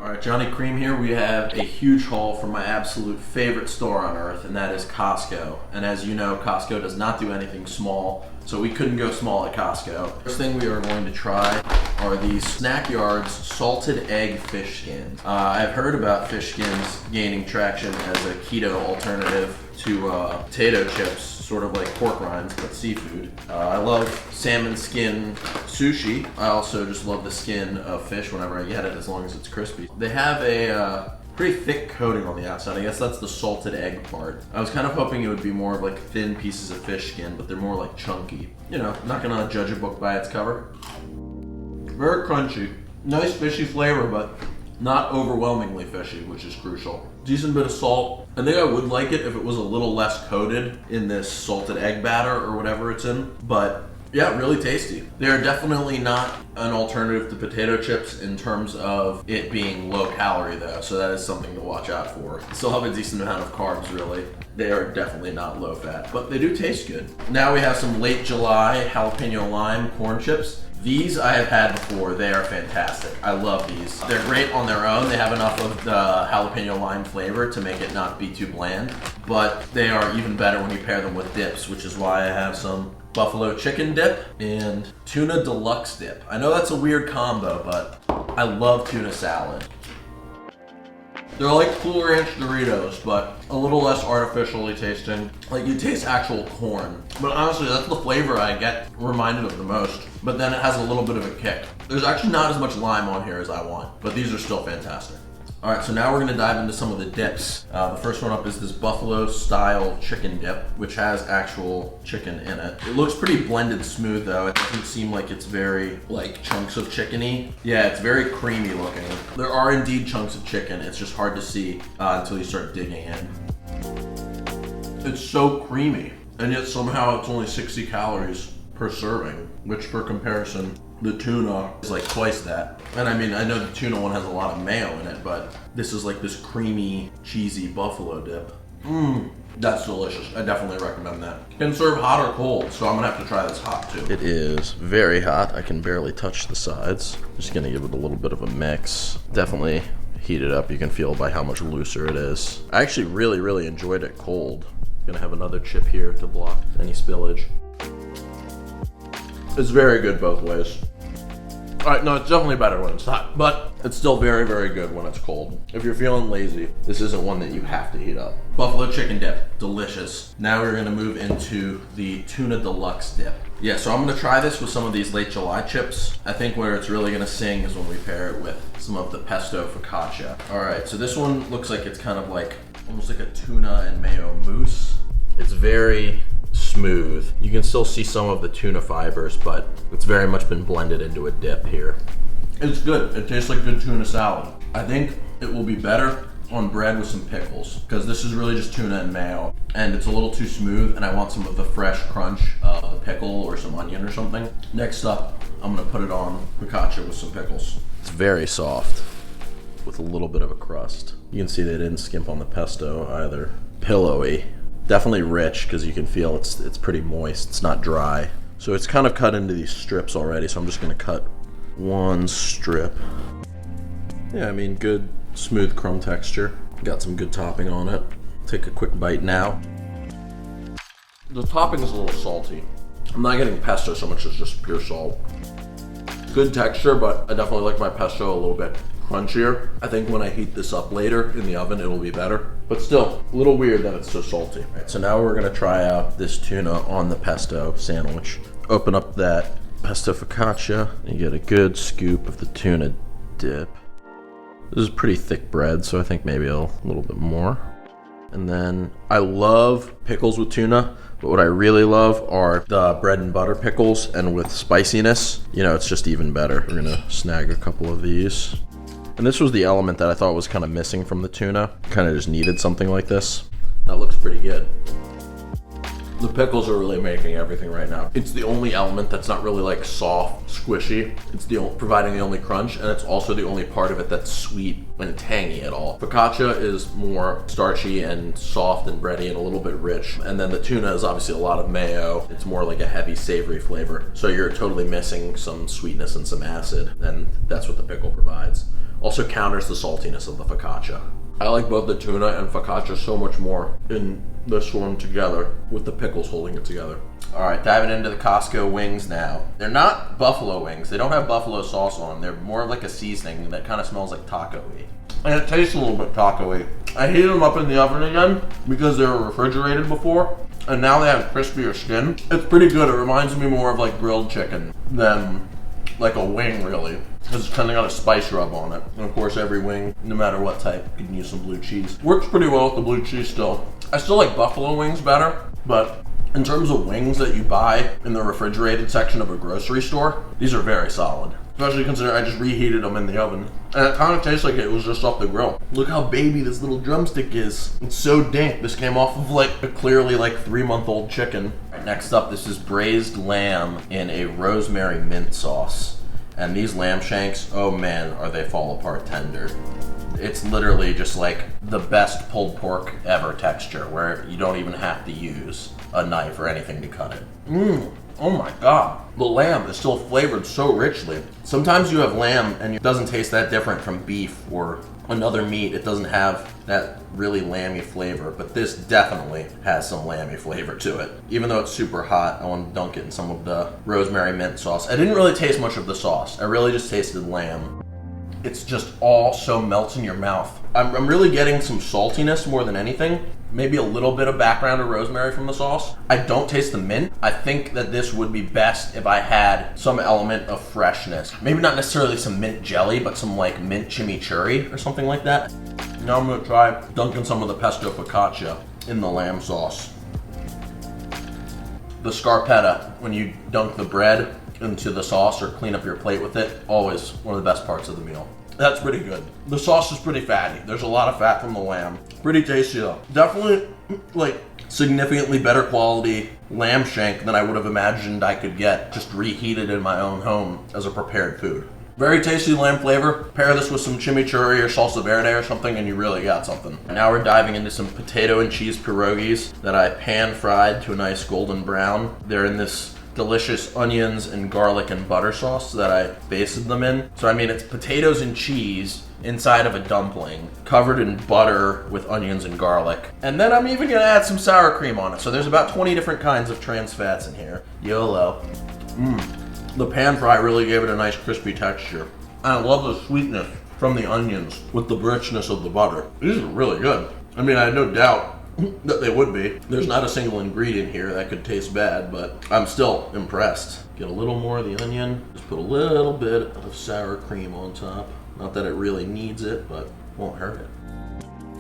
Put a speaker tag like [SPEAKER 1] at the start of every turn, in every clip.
[SPEAKER 1] All right, Johnny Cream here. We have a huge haul from my absolute favorite store on earth, and that is Costco. And as you know, Costco does not do anything small, so we couldn't go small at Costco. First thing we are going to try are these Snack Yards salted egg fish skins. I've heard about fish skins gaining traction as a keto alternative to potato chips, sort of like pork rinds, but seafood. I love salmon skin sushi. I also just love the skin of fish whenever I get it, as long as it's crispy. They have a pretty thick coating on the outside. I guess that's the salted egg part. I was kind of hoping it would be more of like thin pieces of fish skin, but they're more like chunky. You know, not gonna judge a book by its cover. Very crunchy. Nice fishy flavor, but not overwhelmingly fishy, which is crucial. Decent bit of salt. I think I would like it if it was a little less coated in this salted egg batter or whatever it's in, but yeah, really tasty. They're definitely not an alternative to potato chips in terms of it being low calorie though, so that is something to watch out for. Still have a decent amount of carbs really. They are definitely not low fat, but they do taste good. Now we have some late July jalapeno lime corn chips. These I have had before. They are fantastic. I love these. They're great on their own. They have enough of the jalapeno lime flavor to make it not be too bland, but they are even better when you pair them with dips, which is why I have some buffalo chicken dip and tuna deluxe dip. I know that's a weird combo, but I love tuna salad. They're like Cool Ranch Doritos, but a little less artificially tasting. Like you taste actual corn. But honestly, that's the flavor I get reminded of the most. But then it has a little bit of a kick. There's actually not as much lime on here as I want, but these are still fantastic. All right, so now we're gonna dive into some of the dips. The first one up is this buffalo style chicken dip, which has actual chicken in it. It looks pretty blended smooth though. It doesn't seem like it's very like chunks of chickeny. Yeah, it's very creamy looking. There are indeed chunks of chicken. It's just hard to see until you start digging in. It's so creamy, and yet somehow it's only 60 calories per serving, which for comparison, the tuna is like twice that. And I mean, I know the tuna one has a lot of mayo in it, but this is like this creamy, cheesy buffalo dip. That's delicious. I definitely recommend that. You can serve hot or cold, so I'm gonna have to try this hot too. It is very hot. I can barely touch the sides. Just gonna give it a little bit of a mix. Definitely heat it up. You can feel by how much looser it is. I actually really enjoyed it cold. Gonna have another chip here to block any spillage. It's very good both ways. All right, no, it's definitely better when it's hot, but it's still very good when it's cold. If you're feeling lazy, this isn't one that you have to heat up. Buffalo chicken dip, delicious. Now we're gonna move into the tuna deluxe dip. Yeah, so I'm gonna try this with some of these late July chips. I think where it's really gonna sing is when we pair it with some of the pesto focaccia. All right, so this one looks like it's kind of like, almost like a tuna and mayo mousse. It's very smooth. You can still see some of the tuna fibers, but it's very much been blended into a dip here. It's good. It tastes like good tuna salad. I think it will be better on bread with some pickles, because this is really just tuna and mayo, and it's a little too smooth, and I want some of the fresh crunch of a pickle or some onion or something. Next up, I'm gonna put it on focaccia with some pickles. It's very soft with a little bit of a crust. You can see they didn't skimp on the pesto either. Pillowy. Definitely rich, because you can feel it's pretty moist. It's not dry. So it's kind of cut into these strips already, so I'm just gonna cut one strip. Yeah, I mean, good smooth crumb texture. Got some good topping on it. Take a quick bite now. The topping is a little salty. I'm not getting pesto so much as just pure salt. Good texture, but I definitely like my pesto a little bit crunchier. I think when I heat this up later in the oven, it'll be better. But still, a little weird that it's so salty. Right, so now we're gonna try out this tuna on the pesto sandwich. Open up that pesto focaccia, and you get a good scoop of the tuna dip. This is pretty thick bread, so I think maybe a little bit more. And then I love pickles with tuna, but what I really love are the bread and butter pickles, and with spiciness, you know, it's just even better. We're gonna snag a couple of these. And this was the element that I thought was kind of missing from the tuna. Kind of just needed something like this. That looks pretty good. The pickles are really making everything right now. It's the only element that's not really like soft, squishy. It's providing the only crunch, and it's also the only part of it that's sweet and tangy at all. Focaccia is more starchy and soft and bready and a little bit rich. And then the tuna is obviously a lot of mayo. It's more like a heavy savory flavor. So you're totally missing some sweetness and some acid, and that's what the pickle provides. Also counters the saltiness of the focaccia. I like both the tuna and focaccia so much more in this one together with the pickles holding it together. All right, diving into the Costco wings now. They're not buffalo wings. They don't have buffalo sauce on them. They're more like a seasoning that kind of smells like taco-y. And it tastes a little bit taco-y. I heated them up in the oven again because they were refrigerated before, and now they have crispier skin. It's pretty good. It reminds me more of like grilled chicken than like a wing, really. It's kind of got a spice rub on it. And of course, every wing, no matter what type, you can use some blue cheese. Works pretty well with the blue cheese still. I still like buffalo wings better, but in terms of wings that you buy in the refrigerated section of a grocery store, these are very solid. Especially considering I just reheated them in the oven. And it kind of tastes like it was just off the grill. Look how baby this little drumstick is. It's so dink. This came off of like a clearly like 3-month-old chicken. Right, next up, this is braised lamb in a rosemary mint sauce. And these lamb shanks, oh man, are they fall apart tender. It's literally just like the best pulled pork ever texture, where you don't even have to use a knife or anything to cut it. Oh my God. The lamb is still flavored so richly. Sometimes you have lamb and it doesn't taste that different from beef or another meat. It doesn't have that really lamby flavor, but this definitely has some lamby flavor to it. Even though it's super hot, I want to dunk it in some of the rosemary mint sauce. I didn't really taste much of the sauce. I really just tasted lamb. It's just all so melts in your mouth. I'm really getting some saltiness more than anything. Maybe a little bit of background of rosemary from the sauce. I don't taste the mint. I think that this would be best if I had some element of freshness. Maybe not necessarily some mint jelly, but some like mint chimichurri or something like that. Now I'm gonna try dunking some of the pesto focaccia in the lamb sauce. The scarpetta, when you dunk the bread into the sauce or clean up your plate with it, always one of the best parts of the meal. That's pretty good. The sauce is pretty fatty. There's a lot of fat from the lamb. Pretty tasty though. Definitely like significantly better quality lamb shank than I would have imagined I could get just reheated in my own home as a prepared food. Very tasty lamb flavor. Pair this with some chimichurri or salsa verde or something and you really got something. Now we're diving into some potato and cheese pierogies that I pan fried to a nice golden brown. They're in this delicious onions and garlic and butter sauce that I basted them in. So I mean, it's potatoes and cheese inside of a dumpling covered in butter with onions and garlic. And then I'm even gonna add some sour cream on it. So there's about 20 different kinds of trans fats in here. YOLO. The pan fry really gave it a nice crispy texture. And I love the sweetness from the onions with the richness of the butter. These are really good. I mean, I had no doubt that they would be. There's not a single ingredient here that could taste bad, but I'm still impressed. Get a little more of the onion. Just put a little bit of sour cream on top. Not that it really needs it, but won't hurt it.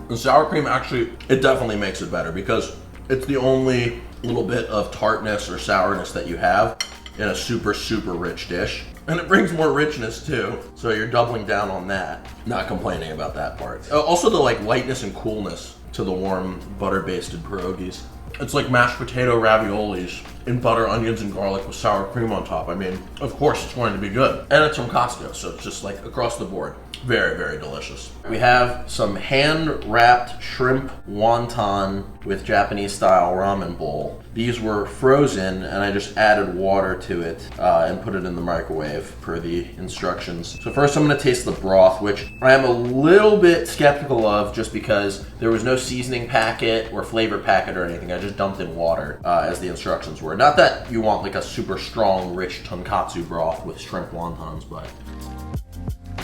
[SPEAKER 1] The sour cream actually, it definitely makes it better because it's the only little bit of tartness or sourness that you have in a super, super rich dish. And it brings more richness too, so you're doubling down on that. Not complaining about that part. Also the like lightness and coolness to the warm butter-basted pierogies. It's like mashed potato raviolis in butter, onions, and garlic with sour cream on top. I mean, of course it's going to be good. And it's from Costco, so it's just like across the board. Very, very delicious. We have some hand-wrapped shrimp wonton with Japanese-style ramen bowl. These were frozen, and I just added water to it and put it in the microwave per the instructions. So first I'm gonna taste the broth, which I am a little bit skeptical of just because there was no seasoning packet or flavor packet or anything. I just dumped in water as the instructions were. Not that you want like a super strong, rich tonkatsu broth with shrimp wontons, but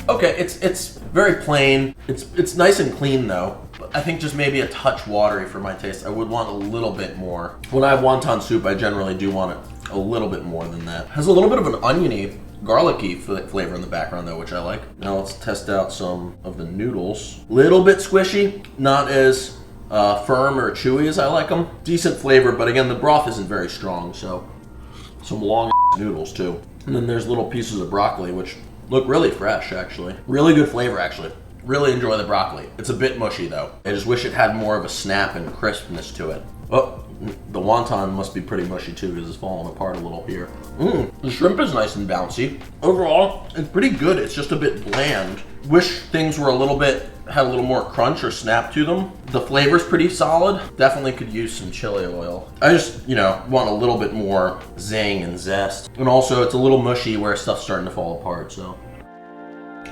[SPEAKER 1] okay, it's very plain. It's nice and clean though. But I think just maybe a touch watery for my taste. I would want a little bit more. When I have wonton soup, I generally do want it a little bit more than that. Has a little bit of an oniony, garlicky flavor in the background though, which I like. Now let's test out some of the noodles. Little bit squishy, not as firm or chewy as I like them. Decent flavor, but again, the broth isn't very strong, so some long noodles too. And then there's little pieces of broccoli, which look really fresh, actually. Really good flavor, actually. Really enjoy the broccoli. It's a bit mushy, though. I just wish it had more of a snap and crispness to it. Oh, The wonton must be pretty mushy too because it's falling apart a little here. The shrimp is nice and bouncy. Overall, it's pretty good. It's just a bit bland. Wish things were had a little more crunch or snap to them. The flavor's pretty solid. Definitely could use some chili oil. I just, want a little bit more zing and zest. And also it's a little mushy where stuff's starting to fall apart, so.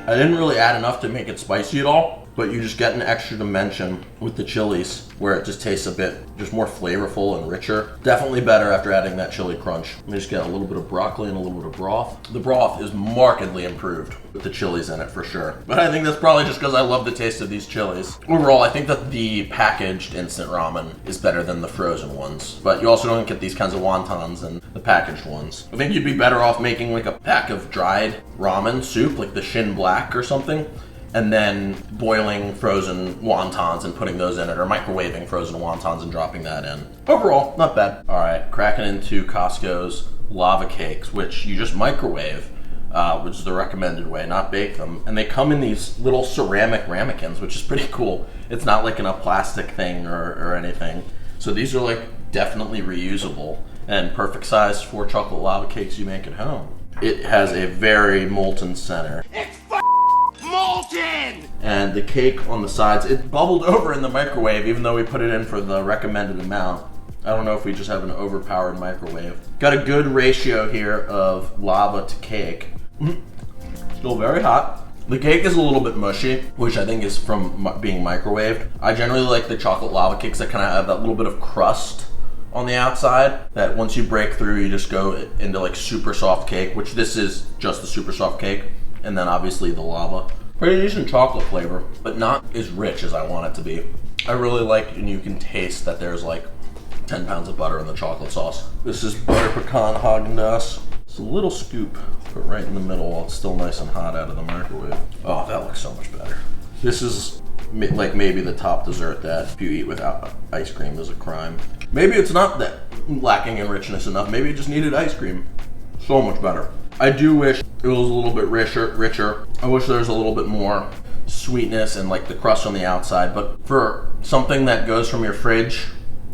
[SPEAKER 1] I didn't really add enough to make it spicy at all, but you just get an extra dimension with the chilies where it just tastes a bit just more flavorful and richer. Definitely better after adding that chili crunch. We just get a little bit of broccoli and a little bit of broth. The broth is markedly improved with the chilies in it for sure. But I think that's probably just because I love the taste of these chilies. Overall, I think that the packaged instant ramen is better than the frozen ones. But you also don't get these kinds of wontons and the packaged ones. I think you'd be better off making like a pack of dried ramen soup, like the Shin Black or something, and then boiling frozen wontons and putting those in it, or microwaving frozen wontons and dropping that in. Overall, not bad. All right, cracking into Costco's lava cakes, which you just microwave, which is the recommended way, not bake them. And they come in these little ceramic ramekins, which is pretty cool. It's not like in a plastic thing or anything. So these are like definitely reusable and perfect size for chocolate lava cakes you make at home. It has a very molten center. Molten! And the cake on the sides, it bubbled over in the microwave even though we put it in for the recommended amount. I don't know if we just have an overpowered microwave. Got a good ratio here of lava to cake. Still very hot. The cake is a little bit mushy, which I think is from being microwaved. I generally like the chocolate lava cakes that kind of have that little bit of crust on the outside, that once you break through, you just go into like super soft cake, which this is just the super soft cake. And then obviously the lava. Pretty decent chocolate flavor, but not as rich as I want it to be. I really like, and you can taste that there's like 10 pounds of butter in the chocolate sauce. This is butter pecan Haagen-Dazs. It's a little scoop, put right in the middle while it's still nice and hot out of the microwave. Oh, that looks so much better. This is like maybe the top dessert that if you eat without ice cream is a crime. Maybe it's not that lacking in richness enough. Maybe it just needed ice cream. So much better. I do wish it was a little bit richer. I wish there was a little bit more sweetness and like the crust on the outside. But for something that goes from your fridge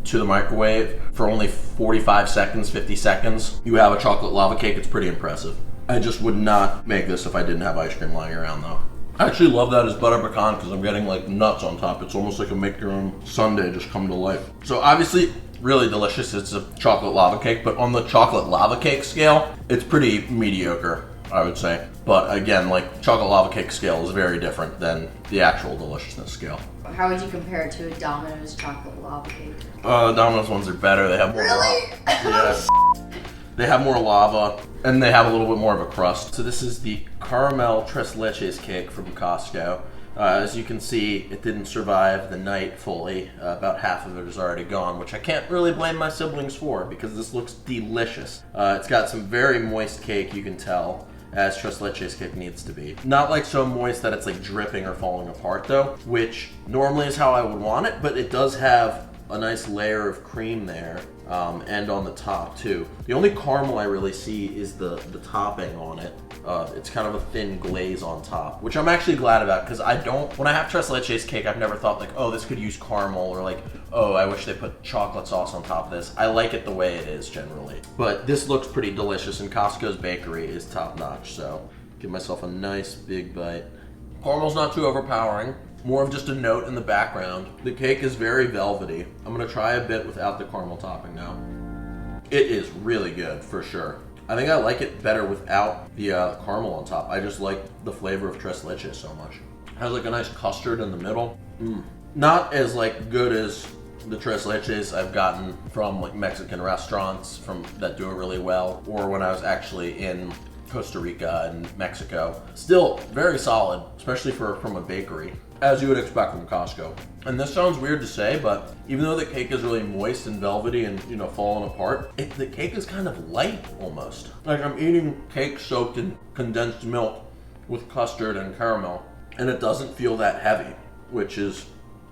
[SPEAKER 1] to the microwave for only 45 seconds, 50 seconds, you have a chocolate lava cake. It's pretty impressive. I just would not make this if I didn't have ice cream lying around though. I actually love that as butter pecan because I'm getting like nuts on top. It's almost like a make your own sundae just come to life. So obviously, really delicious. It's a chocolate lava cake, but on the chocolate lava cake scale, it's pretty mediocre, I would say. But again, like chocolate lava cake scale is very different than the actual deliciousness scale.
[SPEAKER 2] How would you compare it to a Domino's chocolate lava cake?
[SPEAKER 1] The Domino's ones are better. They have more lava. Yeah. They have more lava, and they have a little bit more of a crust. So this is the caramel tres leches cake from Costco. As you can see, it didn't survive the night fully. About half of it is already gone, which I can't really blame my siblings for because this looks delicious. It's got some very moist cake, you can tell, as tres leches cake needs to be. Not like so moist that it's like dripping or falling apart though, which normally is how I would want it, but it does have a nice layer of cream there, and on the top too. The only caramel I really see is the topping on it. It's kind of a thin glaze on top, which I'm actually glad about because when I have tres leches cake, I've never thought like, oh, this could use caramel, or like, oh, I wish they put chocolate sauce on top of this. I like it the way it is generally. But this looks pretty delicious, and Costco's bakery is top notch, so give myself a nice big bite. Caramel's not too overpowering. More of just a note in the background. The cake is very velvety. I'm gonna try a bit without the caramel topping now. It is really good, for sure. I think I like it better without the caramel on top. I just like the flavor of tres leches so much. It has like a nice custard in the middle. Not as like good as the tres leches I've gotten from like Mexican restaurants that do it really well, or when I was actually in Costa Rica and Mexico. Still very solid, especially from a bakery, as you would expect from Costco. And this sounds weird to say, but even though the cake is really moist and velvety and, falling apart, the cake is kind of light almost. Like I'm eating cake soaked in condensed milk with custard and caramel, and it doesn't feel that heavy, which is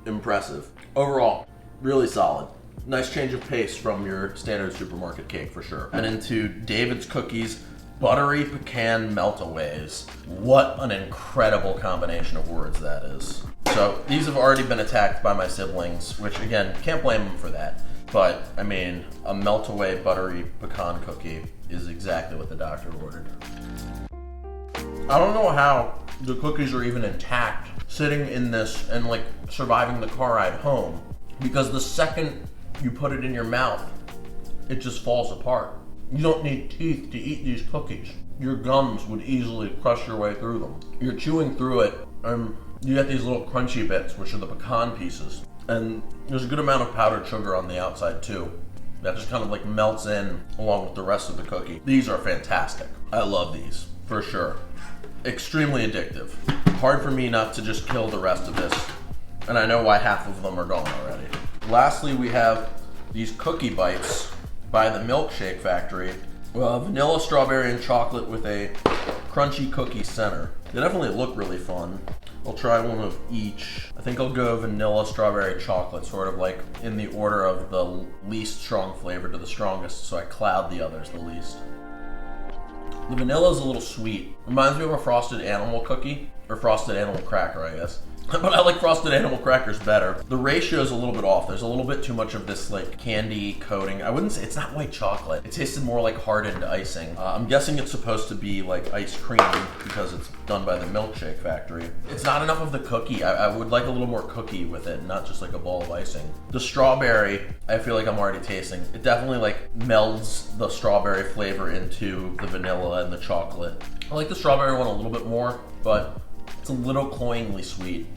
[SPEAKER 1] impressive. Overall, really solid. Nice change of pace from your standard supermarket cake for sure. And into David's Cookies Buttery Pecan Meltaways. What an incredible combination of words that is. So these have already been attacked by my siblings, which again, can't blame them for that. But I mean, a meltaway buttery pecan cookie is exactly what the doctor ordered. I don't know how the cookies are even intact sitting in this and like surviving the car ride home, because the second you put it in your mouth, it just falls apart. You don't need teeth to eat these cookies. Your gums would easily crush your way through them. You're chewing through it, and you get these little crunchy bits, which are the pecan pieces. And there's a good amount of powdered sugar on the outside too. That just kind of like melts in along with the rest of the cookie. These are fantastic. I love these, for sure. Extremely addictive. Hard for me not to just kill the rest of this. And I know why half of them are gone already. Lastly, we have these cookie bites by the Milkshake Factory. Vanilla, strawberry, and chocolate with a crunchy cookie center. They definitely look really fun. I'll try one of each. I think I'll go vanilla, strawberry, chocolate, sort of like in the order of the least strong flavor to the strongest, so I cloud the others the least. The vanilla is a little sweet. Reminds me of a frosted animal cookie, or frosted animal cracker, I guess. But I like frosted animal crackers better. The ratio is a little bit off. There's a little bit too much of this like candy coating. I wouldn't say, it's not white chocolate. It tasted more like hardened icing. I'm guessing it's supposed to be like ice cream because it's done by the Milkshake Factory. It's not enough of the cookie. I would like a little more cookie with it, not just like a ball of icing. The strawberry, I feel like I'm already tasting. It definitely like melds the strawberry flavor into the vanilla and the chocolate. I like the strawberry one a little bit more, but it's a little cloyingly sweet.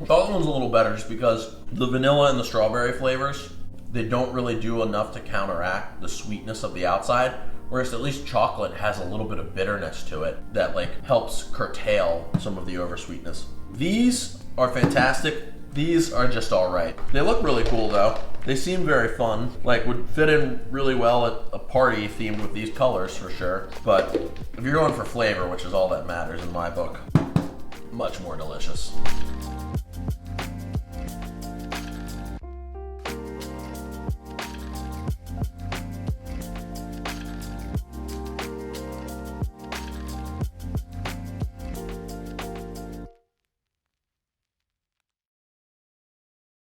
[SPEAKER 1] The other one's a little better just because the vanilla and the strawberry flavors, they don't really do enough to counteract the sweetness of the outside, whereas at least chocolate has a little bit of bitterness to it that like helps curtail some of the oversweetness. These are fantastic. These are just all right. They look really cool though. They seem very fun, like would fit in really well at a party themed with these colors for sure. But if you're going for flavor, which is all that matters in my book, much more delicious.